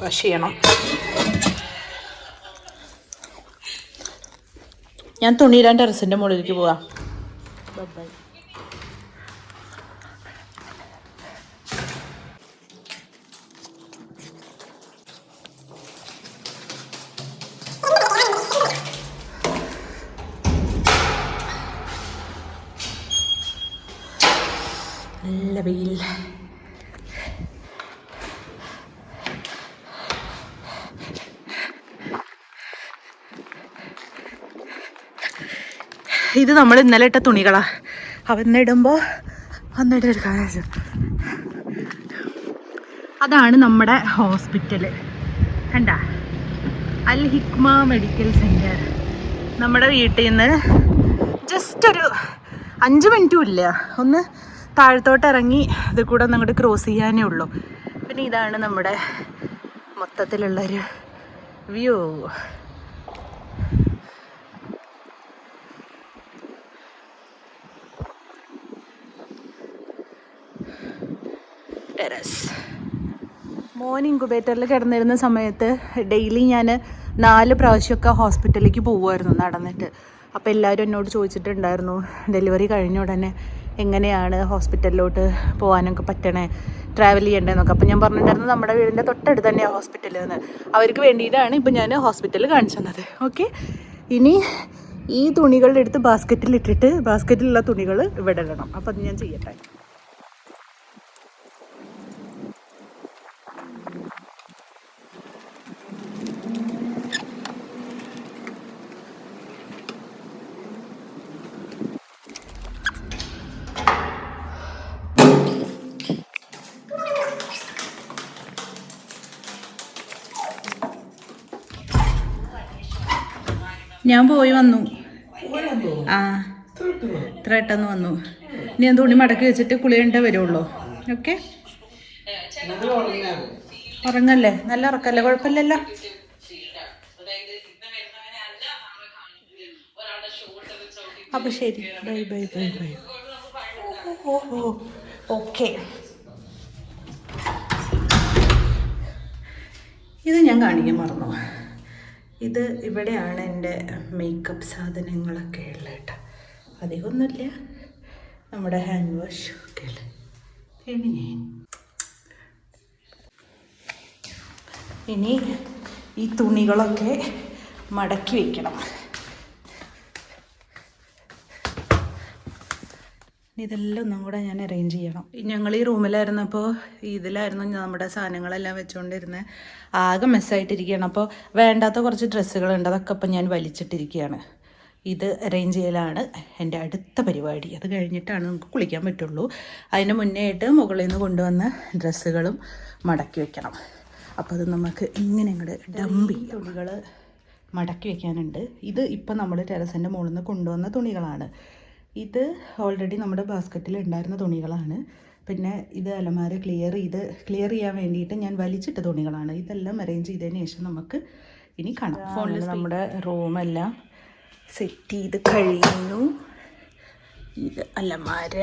വാഷ് ചെയ്യണം. ഞാൻ തുണിയിടാൻ ടെറസിൻ്റെ മുകളിലേക്ക് പോവാം. ബൈ. നല്ല വെയിൽ. ഇത് നമ്മൾ ഇന്നലെ ഇട്ട തുണികളാ. അവന്നിടുമ്പോൾ വന്നിട്ടെടുക്കാൻ. അതാണ് നമ്മുടെ ഹോസ്പിറ്റല്. കണ്ട, അൽ ഹിക്മ മെഡിക്കൽ സെൻറ്റർ. നമ്മുടെ വീട്ടിൽ നിന്ന് ജസ്റ്റ് ഒരു 5 മിനിറ്റും ഇല്ല. ഒന്ന് താഴത്തോട്ട് ഇറങ്ങി ഇത് കൂടെ ഒന്ന് അങ്ങോട്ട് ക്രോസ് ചെയ്യാനേ ഉള്ളൂ. പിന്നെ ഇതാണ് നമ്മുടെ മൊത്തത്തിലുള്ളൊരു വ്യൂ. ടെറസ്. മോൻ ഇൻക്യുബേറ്ററിൽ കിടന്നിരുന്ന സമയത്ത് ഡെയിലി ഞാൻ 4 പ്രാവശ്യമൊക്കെ ഹോസ്പിറ്റലിലേക്ക് പോകുമായിരുന്നു നടന്നിട്ട്. അപ്പോൾ എല്ലാവരും എന്നോട് ചോദിച്ചിട്ടുണ്ടായിരുന്നു ഡെലിവറി കഴിഞ്ഞ ഉടനെ എങ്ങനെയാണ് ഹോസ്പിറ്റലിലോട്ട് പോകാനൊക്കെ പറ്റണേ, ട്രാവൽ ചെയ്യണ്ടേന്നൊക്കെ. അപ്പോൾ ഞാൻ പറഞ്ഞിട്ടുണ്ടായിരുന്നു നമ്മുടെ വീടിൻ്റെ തൊട്ടടുത്ത് തന്നെയാണ് ഹോസ്പിറ്റലിൽ നിന്ന്. അവർക്ക് വേണ്ടിയിട്ടാണ് ഇപ്പോൾ ഞാൻ ഹോസ്പിറ്റലിൽ കാണിച്ചു തന്നത്. ഓക്കെ, ഇനി ഈ തുണികളുടെ എടുത്ത് ബാസ്ക്കറ്റിലിട്ടിട്ട് ബാസ്ക്കറ്റിലുള്ള തുണികൾ ഇവിടെ ഇടണം. അപ്പോൾ അത് ഞാൻ ചെയ്യട്ടെ. ഞാൻ പോയി വന്നു. ആ, ഇത്ര പെട്ടെന്ന് വന്നു. ഇനി ഞാൻ തുണി മടക്കി വെച്ചിട്ട് കുളികണ്ടേ വരുള്ളൂ. ഓക്കെ, ഉറങ്ങല്ലേ? നല്ല ഉറക്കല്ലേ? കുഴപ്പമില്ലല്ലോ. അപ്പോൾ ശരി, by bye bye by. Okay, ഇത് ഞാൻ കാണിക്കാൻ മറന്നു. ഇത് ഇവിടെയാണ് എൻ്റെ മേക്കപ്പ് സാധനങ്ങളൊക്കെ ഉള്ളത് കേട്ടോ. അധികമൊന്നുമില്ല, നമ്മുടെ ഹാൻഡ് വാഷ് ഒക്കെ ഉള്ളത്. ഇനി ഈ തുണികളൊക്കെ മടക്കി വയ്ക്കണം. ഇതെല്ലാം ഒന്നും കൂടെ ഞാൻ അറേഞ്ച് ചെയ്യണം. ഞങ്ങൾ ഈ റൂമിലായിരുന്നപ്പോൾ ഇതിലായിരുന്നു നമ്മുടെ സാധനങ്ങളെല്ലാം വെച്ചുകൊണ്ടിരുന്നത്. ആകെ മെസ്സായിട്ടിരിക്കുകയാണ്. അപ്പോൾ വേണ്ടാത്ത കുറച്ച് ഡ്രസ്സുകളുണ്ട്, അതൊക്കെ ഇപ്പം ഞാൻ വലിച്ചിട്ടിരിക്കുകയാണ്. ഇത് അറേഞ്ച് ചെയ്യലാണ് എൻ്റെ അടുത്ത പരിപാടി. അത് കഴിഞ്ഞിട്ടാണ് നമുക്ക് കുളിക്കാൻ പറ്റുള്ളൂ. അതിന് മുന്നേ ആയിട്ട് മുകളിൽ നിന്ന് കൊണ്ടുവന്ന ഡ്രസ്സുകളും മടക്കി വെക്കണം. അപ്പോൾ അത് നമുക്ക് ഇങ്ങനെ ഇങ്ങോട്ട് ഡംപ് ചെയ്യാം. തുണികൾ മടക്കി വെക്കാനുണ്ട്. ഇത് ഇപ്പം നമ്മൾ ടെറസിൻ്റെ മുകളിൽ നിന്ന് കൊണ്ടുവന്ന തുണികളാണ്. ഇത് ഓൾറെഡി നമ്മുടെ ബാസ്ക്കറ്റിൽ ഉണ്ടായിരുന്ന തുണികളാണ്. പിന്നെ ഇത് അലമാര ക്ലിയർ ചെയ്യാൻ വേണ്ടിയിട്ട് ഞാൻ വലിച്ചിട്ട തുണികളാണ്. ഇതെല്ലാം അറേഞ്ച് ചെയ്തതിന് ശേഷം നമുക്ക് ഇനി കാണാം. ഫോണിൽ നമ്മുടെ റൂമെല്ലാം സെറ്റ് ചെയ്ത് കഴിയുന്നു. ഇത് അലമാര,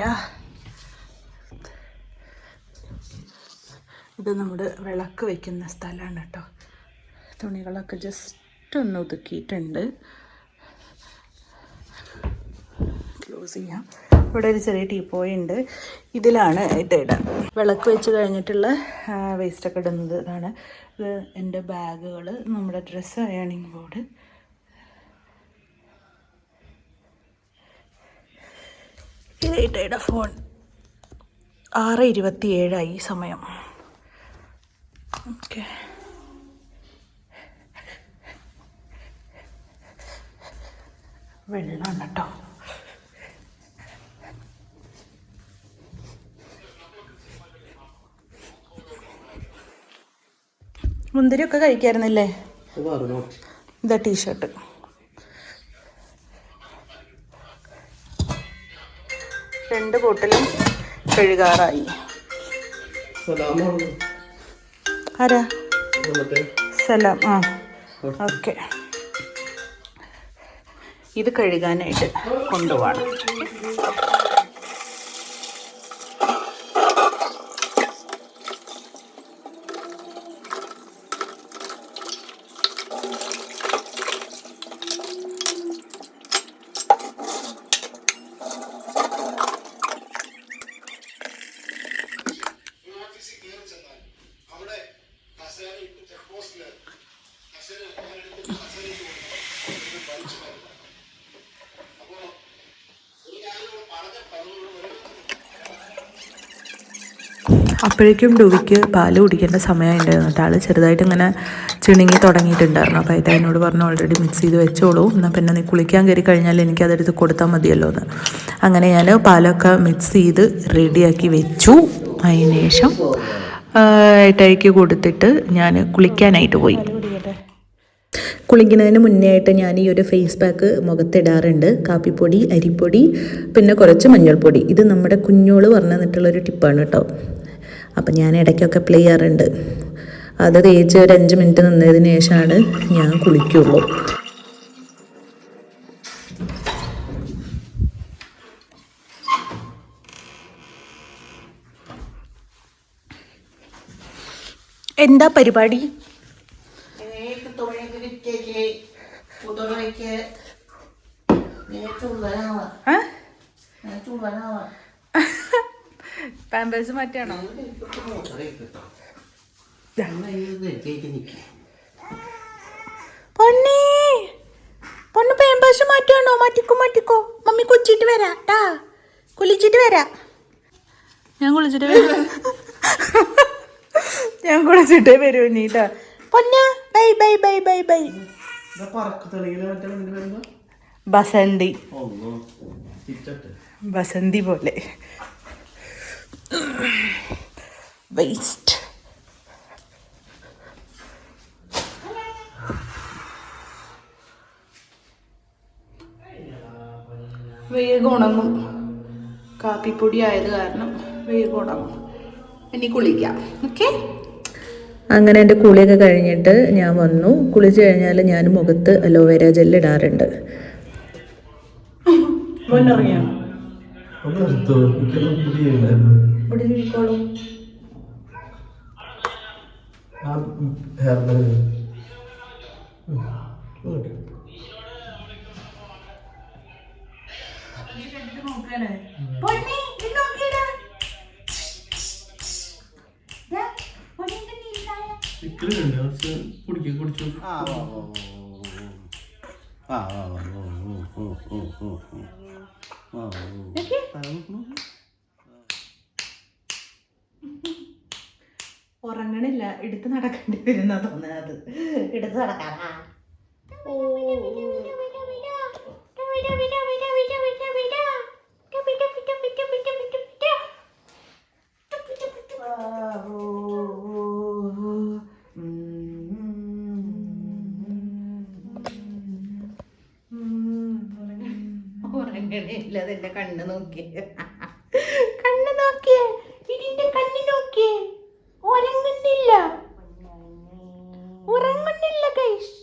ഇത് നമ്മുടെ വിളക്ക് വയ്ക്കുന്ന സ്ഥലമാണ് കേട്ടോ. തുണികളൊക്കെ ജസ്റ്റ് ഒന്ന് ഒതുക്കിയിട്ടുണ്ട്. ക്ലോസ് ചെയ്യാം. ഇവിടെ ഒരു ചെറിയ ടീപ്പോയി ഉണ്ട്. ഇതിലാണ് ഇത് ഇടാം. വിളക്ക് വെച്ച് കഴിഞ്ഞിട്ടുള്ള വേസ്റ്റൊക്കെ ഇടുന്നത് ഇതാണ്. ഇത് എൻ്റെ ബാഗുകൾ, നമ്മുടെ ഡ്രസ്സ് അയണിങ് ബോർഡ്. ഇത് ഇട്ടയുടെ ഫോൺ. 6:27 സമയം. ഓക്കെ, വെള്ളമാണ് കേട്ടോ. മുന്തിരിയൊക്കെ കഴിക്കായിരുന്നില്ലേ? ഇതാ ടീഷർട്ട്. രണ്ട് ബോട്ടിലും കഴുകാറായി. ആരാ? സലാം. ആ ഓക്കെ. ഇത് കഴുകാനായിട്ട് കൊണ്ടുപോകണം. അപ്പോഴേക്കും ഡുവിക്ക് പാല് കുടിക്കേണ്ട സമയമുണ്ടായിരുന്നു. ആൾ ചെറുതായിട്ട് ഇങ്ങനെ ചിണുങ്ങി തുടങ്ങിയിട്ടുണ്ടായിരുന്നു. അപ്പോൾ ഇത് എന്നോട് പറഞ്ഞു ഓൾറെഡി മിക്സ് ചെയ്ത് വെച്ചോളൂ, എന്നാൽ പിന്നെ നീ കുളിക്കാൻ കയറി കഴിഞ്ഞാൽ എനിക്കതെടുത്ത് കൊടുത്താൽ മതിയല്ലോ എന്ന്. അങ്ങനെ ഞാൻ പാലൊക്കെ മിക്സ് ചെയ്ത് റെഡിയാക്കി വെച്ചു. അതിന് ശേഷം ഏട്ടായിക്ക് കൊടുത്തിട്ട് ഞാൻ കുളിക്കാനായിട്ട് പോയി. കുളിക്കുന്നതിന് മുന്നേ ആയിട്ട് ഞാൻ ഈ ഒരു ഫേസ് പാക്ക് മുഖത്തിടാറുണ്ട്. കാപ്പിപ്പൊടി, അരിപ്പൊടി, പിന്നെ കുറച്ച് മഞ്ഞൾപ്പൊടി. ഇത് നമ്മുടെ കുഞ്ഞോള് പറഞ്ഞു തന്നിട്ടുള്ളൊരു ടിപ്പാണ് കേട്ടോ. അപ്പം ഞാൻ ഇടയ്ക്കൊക്കെ അപ്ലൈ ചെയ്യാറുണ്ട്. അത് തേച്ച് ഒരു 5 മിനിറ്റ് നിന്നതിന് ശേഷമാണ് ഞാൻ കുളിക്കുള്ളൂ. എന്താ പരിപാടി? പാമ്പേഴ്സ് മാറ്റാണോ? പൊന്നേ പൊണ്ണ് പാമ്പേഴ്സ് മാറ്റാണോ? മാറ്റിക്കോ. മമ്മി കുളിച്ചിട്ട് വരാ ട്ടാ. കുളിച്ചിട്ട് വരാ. ഞാൻ കുളിച്ചിട്ടേ വരൂ നീട്ടാ. പൊന്ന bye bye bye bye bye. Basanti പോലെ വേസ്റ്റ്. വേഗം ഉണങ്ങും. കാപ്പിപ്പൊടി ആയത് കാരണം വേഗം ഉണങ്ങും. ഇനി കുളിക്കാം. ഓക്കെ. അങ്ങനെ എൻ്റെ കുളിയൊക്കെ കഴിഞ്ഞിട്ട് ഞാൻ വന്നു. കുളിച്ച് കഴിഞ്ഞാൽ ഞാൻ മുഖത്ത് അലോവേര ജെല്ല് ഇടാറുണ്ട്. ഉറങ്ങണില്ല, എടുത്ത് നടക്കേണ്ടി വരുന്ന തോന്നുന്നത്. എടുത്ത് നടക്കാനാ. ഉറങ്ങണില്ല. അതെന്റെ കണ്ണ് നോക്കിയേ, ഇതിന്റെ കണ്ണ് നോക്കിയേ. ഉറങ്ങുന്നില്ല ഗൈസ്.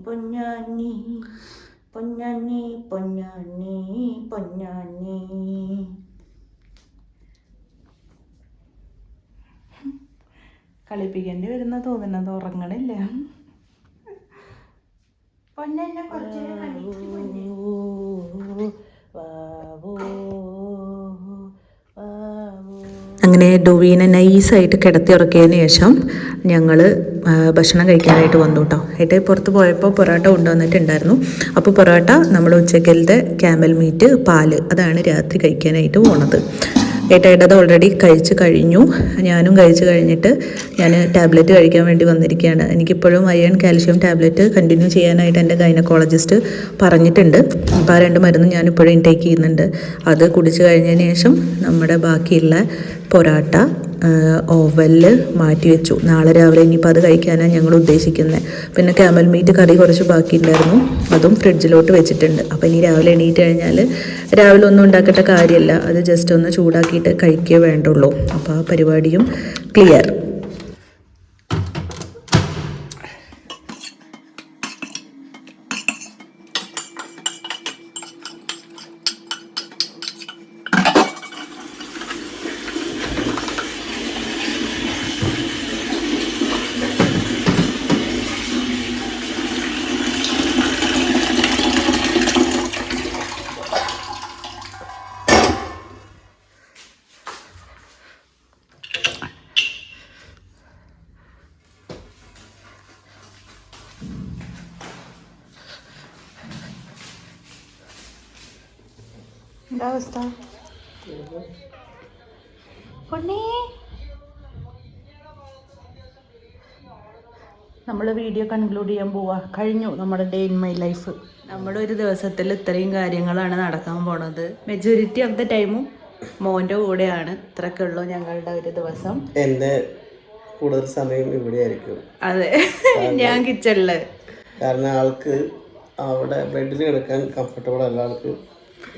പൊന്നാനി. കളിപ്പിക്കേണ്ടി വരുന്ന തോന്നുന്നത്. ഉറങ്ങണില്ല. പൊന്നെ കുറച്ച് അങ്ങനെ ഡൊവീനെ നൈസായിട്ട് കിടത്തി ഉറക്കിയതിന് ശേഷം ഞങ്ങൾ ഭക്ഷണം കഴിക്കാനായിട്ട് വന്നു കേട്ടോ. ഏട്ടായി പുറത്ത് പോയപ്പോൾ പൊറോട്ട കൊണ്ടുവന്നിട്ടുണ്ടായിരുന്നു. അപ്പോൾ പൊറോട്ട നമ്മുടെ ഉച്ചക്കലത്തെ ക്യാമൽ മീറ്റ് പാല് അതാണ് രാത്രി കഴിക്കാനായിട്ട് പോണത്. ഏട്ടായിട്ടത് ഓൾറെഡി കഴിച്ച് കഴിഞ്ഞു. ഞാനും കഴിച്ച് കഴിഞ്ഞിട്ട് ഞാൻ ടാബ്ലറ്റ് കഴിക്കാൻ വേണ്ടി വന്നിരിക്കുകയാണ്. എനിക്കിപ്പോഴും അയൺ കാൽഷ്യം ടാബ്ലറ്റ് കണ്ടിന്യൂ ചെയ്യാനായിട്ട് എൻ്റെ ഗൈനക്കോളജിസ്റ്റ് പറഞ്ഞിട്ടുണ്ട്. അപ്പോൾ ആ 2 മരുന്നും ഞാനിപ്പോഴും ഇൻടേക്ക് ചെയ്യുന്നുണ്ട്. അത് കുടിച്ച് കഴിഞ്ഞതിന് ശേഷം നമ്മുടെ ബാക്കിയുള്ള പൊറാട്ട ഓവനിൽ മാറ്റി വെച്ചു. നാളെ രാവിലെ ഇനിയിപ്പോൾ അത് കഴിക്കാനാണ് ഞങ്ങൾ ഉദ്ദേശിക്കുന്നത്. പിന്നെ ക്യാമൽ മീറ്റ് കറി കുറച്ച് ബാക്കിയുണ്ടായിരുന്നു, അതും ഫ്രിഡ്ജിലോട്ട് വെച്ചിട്ടുണ്ട്. അപ്പോൾ ഇനി രാവിലെ എണീറ്റ് കഴിഞ്ഞാൽ രാവിലെ ഒന്നും ഉണ്ടാക്കേണ്ട കാര്യമില്ല, അത് ജസ്റ്റ് ഒന്ന് ചൂടാക്കിയിട്ട് കഴിക്കുകയേ വേണ്ടുള്ളൂ. അപ്പോൾ ആ പരിപാടിയും ക്ലിയർ. എന്താ അവസ്ഥ? നമ്മൾ വീഡിയോ കൺക്ലൂഡ് ചെയ്യാൻ പോവാ. കഴിഞ്ഞു നമ്മുടെ ഡേ ഇൻ മൈ ലൈഫ്. നമ്മുടെ ഒരു ദിവസത്തിൽ ഇത്രയും കാര്യങ്ങളാണ് നടക്കാൻ പോണത്. മെജോറിറ്റി ഓഫ് ദ ടൈമും മോൻ്റെ കൂടെയാണ്. ഇത്രയൊക്കെ ഉള്ളൂ ഞങ്ങളുടെ ഒരു ദിവസം. എൻ്റെ കൂടുതൽ സമയം ഇവിടെ ആയിരിക്കും. അതെ, ഞാൻ കിച്ചണില്. കാരണം ആൾക്ക് അവിടെ ബെഡിൽ കിടക്കാൻ കംഫർട്ടബിൾ അല്ല, ആൾക്ക്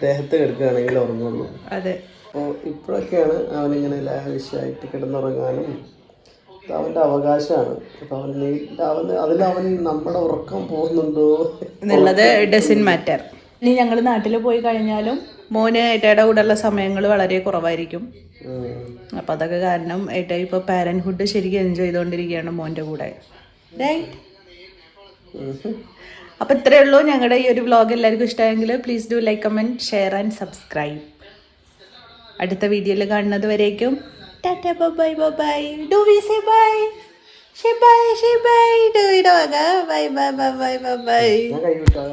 ദേഹത്ത് കിടക്കുകയാണെങ്കിൽ ഉറങ്ങുള്ളൂ. അതെ, അപ്പോൾ ഇപ്പോഴൊക്കെയാണ് അവനിങ്ങനെ ലാവിഷായിട്ട് കിടന്നുറങ്ങാനും അവൻ്റെ അവകാശമാണ്. അപ്പം അവൻ നമ്മുടെ ഉറക്കം പോകുന്നുണ്ടോ എന്നുള്ളത് ഡസൻ മാറ്റർ. ഇനി ഞങ്ങൾ നാട്ടിൽ പോയി കഴിഞ്ഞാലും മോന് ഏട്ടയുടെ കൂടെയുള്ള സമയങ്ങൾ വളരെ കുറവായിരിക്കും. അപ്പം അതൊക്കെ കാരണം ഏട്ട ഇപ്പോൾ പാരൻറ്ഹുഡ് ശരിക്കും എൻജോയ് ചെയ്തുകൊണ്ടിരിക്കുകയാണ് മോൻ്റെ കൂടെ. റൈറ്റ്? അപ്പോൾ ഇത്രയേ ഉള്ളൂ ഞങ്ങളുടെ ഈ ഒരു വ്ളോഗ്. എല്ലാവർക്കും ഇഷ്ടമായെങ്കിൽ please do like, comment, share and subscribe. അടുത്ത വീഡിയോയിൽ കാണുന്നത് വരേക്കും tata, bye bye bye. Do we say bye? Say bye, say bye. Do we dog? Bye bye bye bye bye. ഞാൻ കൈ വിട്ടാൽ